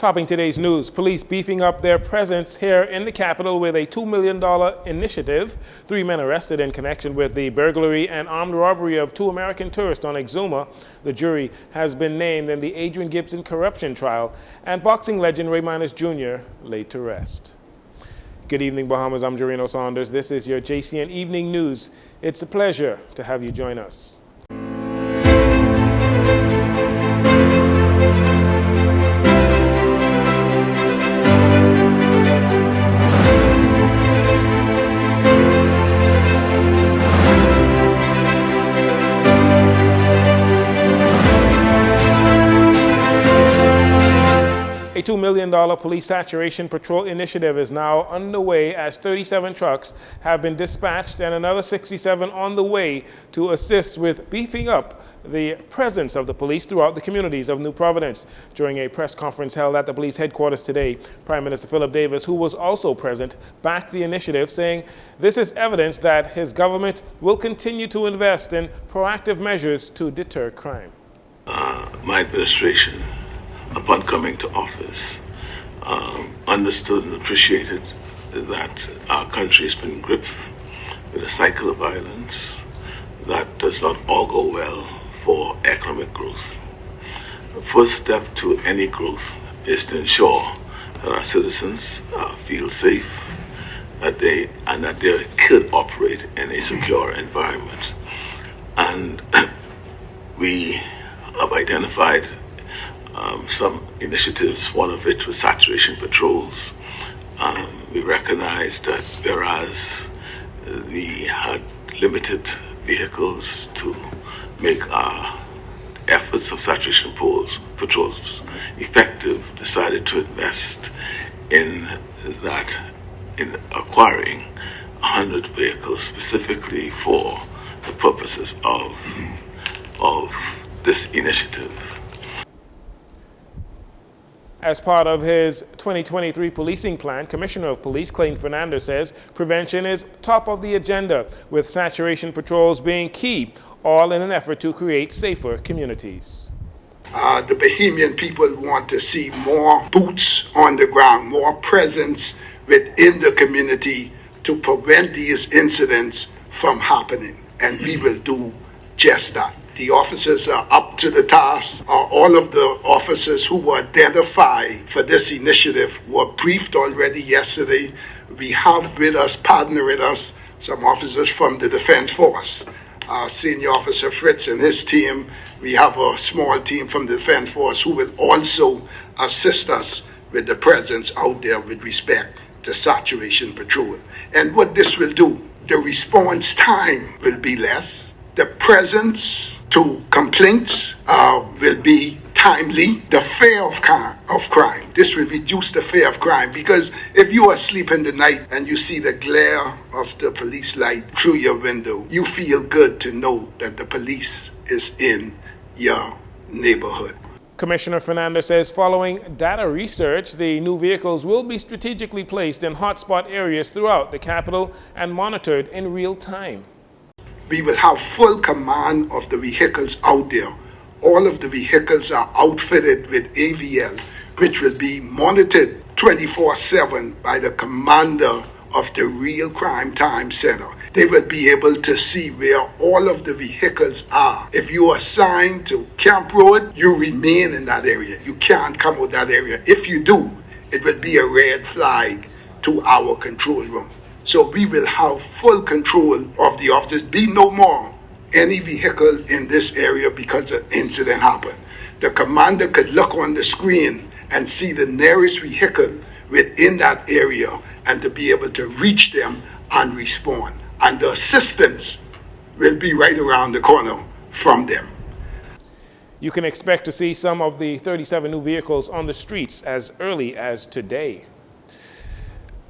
Topping today's news, police beefing up their presence here in the capital with a $2 million initiative. 3 men arrested in connection with the burglary and armed robbery of 2 American tourists on Exuma. The jury has been named in the Adrian Gibson corruption trial, and boxing legend Ray Minus Jr. laid to rest. Good evening, Bahamas. I'm Jarino Saunders. This is your JCN Evening News. It's a pleasure to have you join us. A $2 million police saturation patrol initiative is now underway as 37 trucks have been dispatched and another 67 on the way to assist with beefing up the presence of the police throughout the communities of New Providence. During a press conference held at the police headquarters today, Prime Minister Philip Davis, who was also present, backed the initiative, saying this is evidence that his government will continue to invest in proactive measures to deter crime. My administration, upon coming to office, understood and appreciated that our country has been gripped with a cycle of violence that does not augur well for economic growth. The first step to any growth is to ensure that our citizens feel safe, that they could operate in a secure environment. And we have identified some initiatives, one of which was saturation patrols. We recognized that whereas we had limited vehicles to make our efforts of saturation patrols effective, decided to invest in acquiring 100 vehicles specifically for the purposes of this initiative. As part of his 2023 policing plan, Commissioner of Police Clayton Fernandez says prevention is top of the agenda, with saturation patrols being key, all in an effort to create safer communities. The Bahamian people want to see more boots on the ground, more presence within the community to prevent these incidents from happening, and we will do just that. The officers are up to the task. All of the officers who were identified for this initiative were briefed already yesterday. We have with us, partner with us, some officers from the Defense Force. Senior Officer Fritz and his team. We have a small team from the Defense Force who will also assist us with the presence out there with respect to saturation patrol. And what this will do, the response time will be less. The presence to complaints will be timely. The fear of crime, this will reduce the fear of crime, because if you are asleep in the night and you see the glare of the police light through your window, you feel good to know that the police is in your neighborhood. Commissioner Fernandez says following data research, the new vehicles will be strategically placed in hotspot areas throughout the capital and monitored in real time. We will have full command of the vehicles out there. All of the vehicles are outfitted with AVL, which will be monitored 24/7 by the commander of the Real Crime Time Center. They will be able to see where all of the vehicles are. If you are assigned to Camp Road, you remain in that area. You can't come out that area. If you do, it will be a red flag to our control room. So we will have full control of the officers. Be no more any vehicle in this area because an incident happened. The commander could look on the screen and see the nearest vehicle within that area and to be able to reach them and respond. And the assistance will be right around the corner from them. You can expect to see some of the 37 new vehicles on the streets as early as today.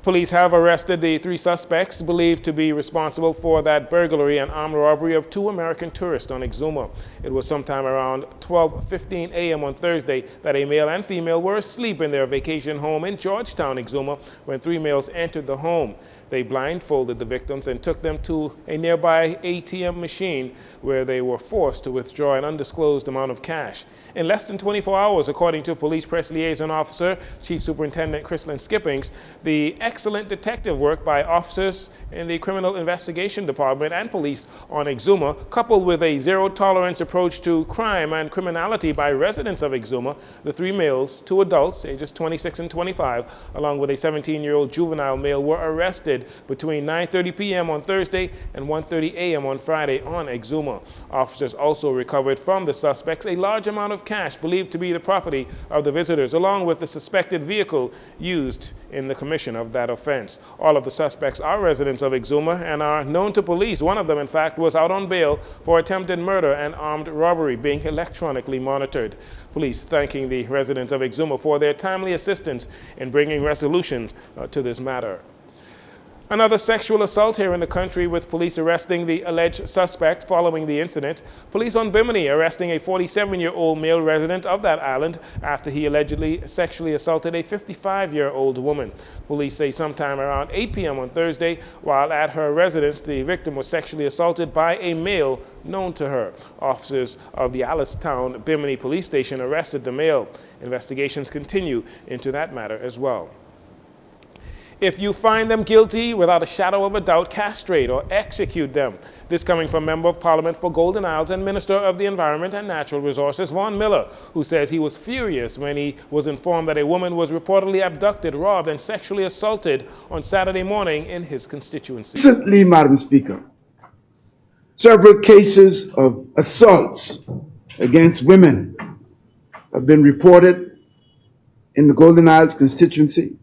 Police have arrested the 3 suspects believed to be responsible for that burglary and armed robbery of 2 American tourists on Exuma. It was sometime around 12:15 a.m. on Thursday that a male and female were asleep in their vacation home in Georgetown, Exuma, when 3 males entered the home. They blindfolded the victims and took them to a nearby ATM machine where they were forced to withdraw an undisclosed amount of cash. In less than 24 hours, according to Police Press Liaison Officer, Chief Superintendent Chrislyn Skippings, the excellent detective work by officers in the Criminal Investigation Department and police on Exuma, coupled with a zero-tolerance approach to crime and criminality by residents of Exuma, the 3 males, 2 adults, ages 26 and 25, along with a 17-year-old juvenile male, were arrested between 9:30 p.m. on Thursday and 1:30 a.m. on Friday on Exuma. Officers also recovered from the suspects a large amount of cash believed to be the property of the visitors, along with the suspected vehicle used in the commission of that offense. All of the suspects are residents of Exuma and are known to police. One of them, in fact, was out on bail for attempted murder and armed robbery, being electronically monitored. Police thanking the residents of Exuma for their timely assistance in bringing resolutions to this matter. Another sexual assault here in the country, with police arresting the alleged suspect following the incident. Police on Bimini arresting a 47-year-old male resident of that island after he allegedly sexually assaulted a 55-year-old woman. Police say sometime around 8 p.m. on Thursday, while at her residence, the victim was sexually assaulted by a male known to her. Officers of the Alistown Bimini Police Station arrested the male. Investigations continue into that matter as well. If you find them guilty, without a shadow of a doubt, castrate or execute them. This coming from Member of Parliament for Golden Isles and Minister of the Environment and Natural Resources, Vaughn Miller, who says he was furious when he was informed that a woman was reportedly abducted, robbed, and sexually assaulted on Saturday morning in his constituency. Recently, Madam Speaker, several cases of assaults against women have been reported in the Golden Isles constituency.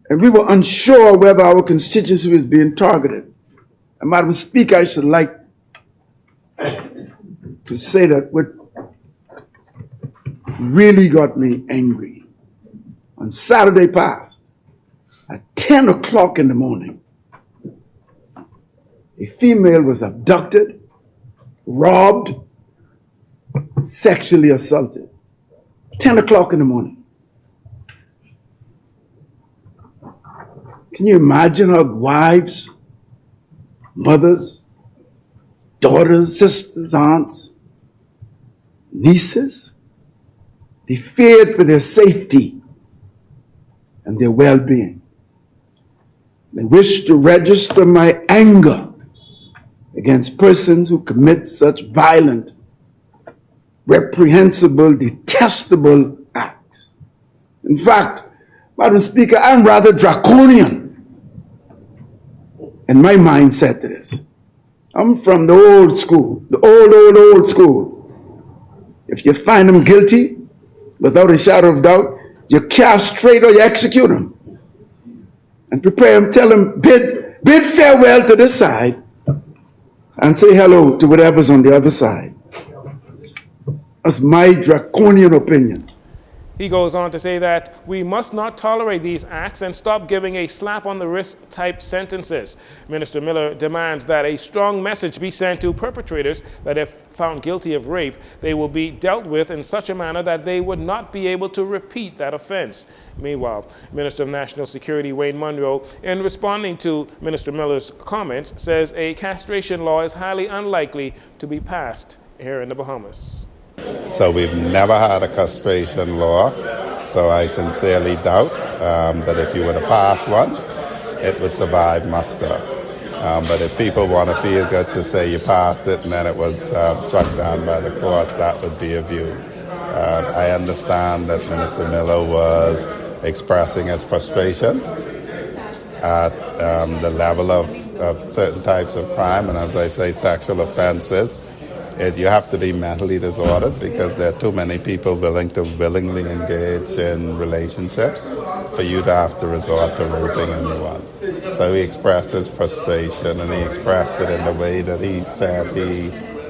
And we were unsure whether our constituency was being targeted. And Madam Speaker, I should like to say that what really got me angry, on Saturday past, at 10 o'clock in the morning, a female was abducted, robbed, sexually assaulted. 10 o'clock in the morning. Can you imagine how wives, mothers, daughters, sisters, aunts, nieces, they feared for their safety and their well-being. They wish to register my anger against persons who commit such violent, reprehensible, detestable acts. In fact, Madam Speaker, I'm rather draconian in my mindset to this. I'm from the old school, the old school. If you find them guilty, without a shadow of doubt, you castrate or you execute them. And prepare them, tell them, bid farewell to this side and say hello to whatever's on the other side. That's my draconian opinion. He goes on to say that we must not tolerate these acts and stop giving a slap on the wrist type sentences. Minister Miller demands that a strong message be sent to perpetrators that if found guilty of rape, they will be dealt with in such a manner that they would not be able to repeat that offense. Meanwhile, Minister of National Security Wayne Munro, in responding to Minister Miller's comments, says a castration law is highly unlikely to be passed here in the Bahamas. So we've never had a castration law, so I sincerely doubt that if you were to pass one, it would survive muster. But if people want to feel good to say you passed it and then it was struck down by the courts, that would be a view. I understand that Minister Miller was expressing his frustration at the level of certain types of crime, and as I say, sexual offenses. You have to be mentally disordered because there are too many people willing to willingly engage in relationships for you to have to resort to raping anyone. So he expressed his frustration, and he expressed it in the way that he said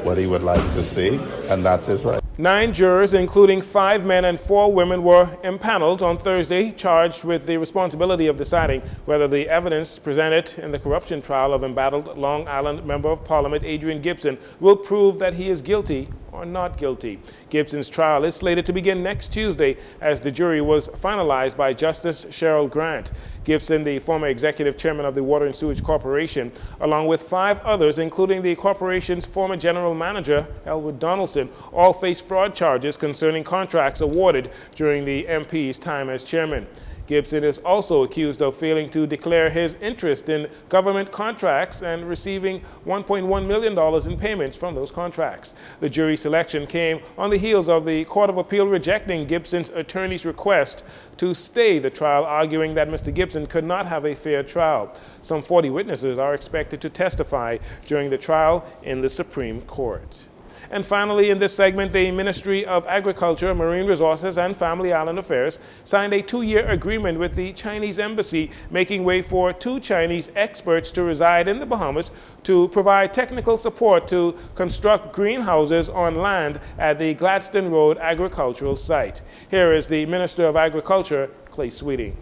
what he would like to see, and that's his right. 9 jurors, including 5 men and 4 women, were impaneled on Thursday, charged with the responsibility of deciding whether the evidence presented in the corruption trial of embattled Long Island Member of Parliament Adrian Gibson will prove that he is guilty or not guilty. Gibson's trial is slated to begin next Tuesday as the jury was finalized by Justice Cheryl Grant. Gibson, the former executive chairman of the Water and Sewage Corporation, along with 5 others, including the corporation's former general manager, Elwood Donaldson, all face fraud charges concerning contracts awarded during the MP's time as chairman. Gibson is also accused of failing to declare his interest in government contracts and receiving $1.1 million in payments from those contracts. The jury selection came on the heels of the Court of Appeal rejecting Gibson's attorney's request to stay the trial, arguing that Mr. Gibson could not have a fair trial. Some 40 witnesses are expected to testify during the trial in the Supreme Court. And finally, in this segment, the Ministry of Agriculture, Marine Resources and Family Island Affairs signed a 2-year agreement with the Chinese Embassy, making way for 2 Chinese experts to reside in the Bahamas to provide technical support to construct greenhouses on land at the Gladstone Road agricultural site. Here is the Minister of Agriculture, Clay Sweeting.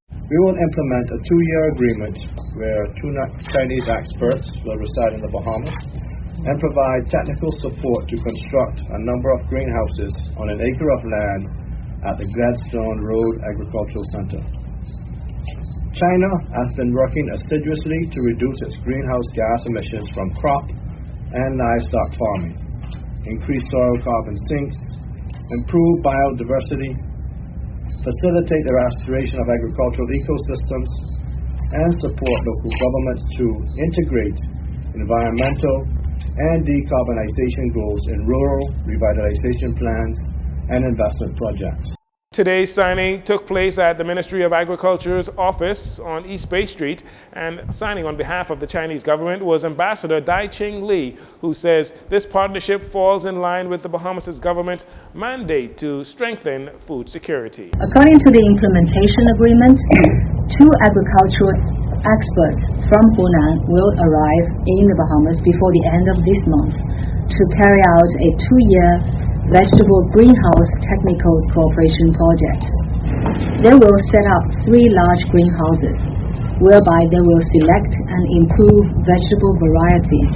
We will implement a 2-year agreement where 2 Chinese experts will reside in the Bahamas and provide technical support to construct a number of greenhouses on an acre of land at the Gladstone Road Agricultural Center. China has been working assiduously to reduce its greenhouse gas emissions from crop and livestock farming, increase soil carbon sinks, improve biodiversity, facilitate the restoration of agricultural ecosystems, and support local governments to integrate environmental and decarbonization goals in rural revitalization plans and investment projects. Today's signing took place at the Ministry of Agriculture's office on East Bay Street, and signing on behalf of the Chinese government was Ambassador Dai-Ching Lee, who says this partnership falls in line with the Bahamas' government's mandate to strengthen food security. According to the implementation agreement, 2 agricultural experts from Hunan will arrive in the Bahamas before the end of this month to carry out a 2-year vegetable greenhouse technical cooperation project. They will set up 3 large greenhouses, whereby they will select and improve vegetable varieties,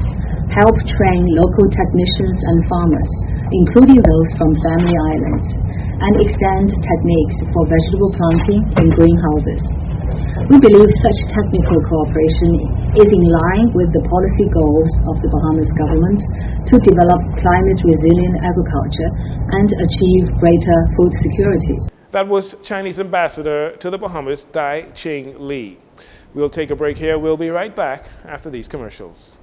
help train local technicians and farmers, including those from Family Islands, and extend techniques for vegetable planting in greenhouses. We believe such technical cooperation is in line with the policy goals of the Bahamas government to develop climate-resilient agriculture and achieve greater food security. That was Chinese Ambassador to the Bahamas, Dai-Ching Lee. We'll take a break here. We'll be right back after these commercials.